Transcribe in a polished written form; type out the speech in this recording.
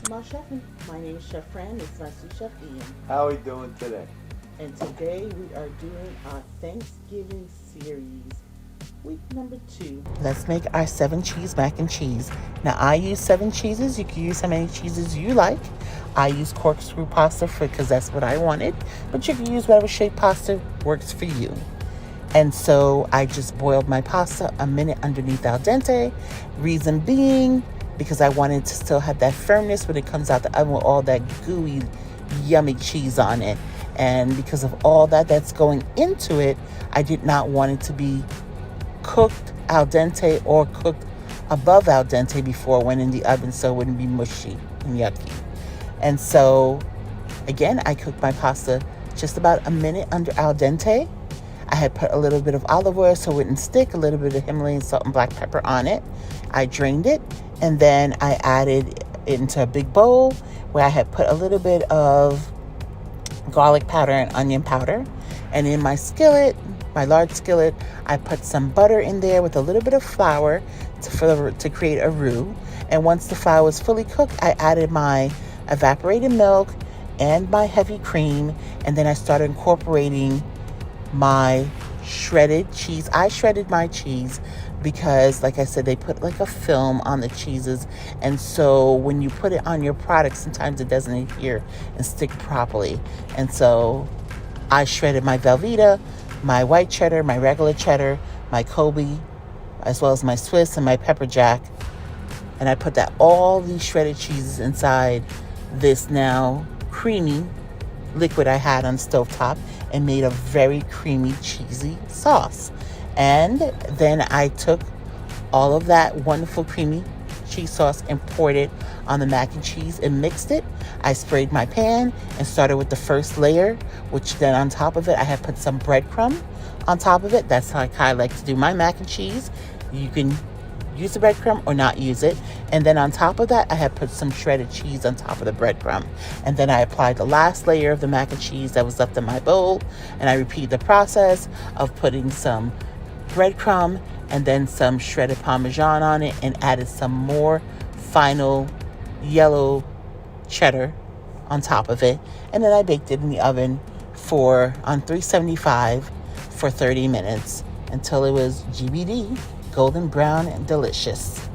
My chef, my name is Chef Fran. It's my sous chef Ian, How are we doing today? and today we are doing our Thanksgiving series, week number 2. Let's make our 7 cheese mac and cheese. Now I use 7 cheeses. You can use how many cheeses you like. I use corkscrew pasta because that's what I wanted, but you can use whatever shape pasta works for you. And so I just boiled my pasta a minute underneath al dente. Reason being, because I wanted to still have that firmness when it comes out the oven with all that gooey, yummy cheese on it. And because of all that's going into it, I did not want it to be cooked al dente or cooked above al dente before it went in the oven so it wouldn't be mushy and yucky. And so, again, I cooked my pasta just about a minute under al dente. I had put a little bit of olive oil so it wouldn't stick, a little bit of Himalayan salt and black pepper on it. I drained it, and then I added it into a big bowl where I had put a little bit of garlic powder and onion powder. And in my skillet, my large skillet, I put some butter in there with a little bit of flour to create a roux. And once the flour was fully cooked, I added my evaporated milk and my heavy cream, and then I started incorporating my shredded cheese. I shredded my cheese because, like I said, they put like a film on the cheeses, and so when you put it on your product, sometimes it doesn't adhere and stick properly. And so I shredded my Velveeta, my white cheddar, my regular cheddar, my Kobe, as well as my Swiss and my pepper jack, and I put all these shredded cheeses inside this now creamy liquid I had on stovetop, and made a very creamy, cheesy sauce. And then I took all of that wonderful creamy cheese sauce and poured it on the mac and cheese and mixed it. I sprayed my pan and started with the first layer, which then on top of it, I had put some breadcrumb on top of it. That's how I kind of like to do my mac and cheese. You can use the breadcrumb or not use it. And then on top of that, I had put some shredded cheese on top of the breadcrumb. And then I applied the last layer of the mac and cheese that was left in my bowl. And I repeated the process of putting some breadcrumb and then some shredded Parmesan on it, and added some more final yellow cheddar on top of it. And then I baked it in the oven on 375 for 30 minutes until it was GBD, golden brown and delicious.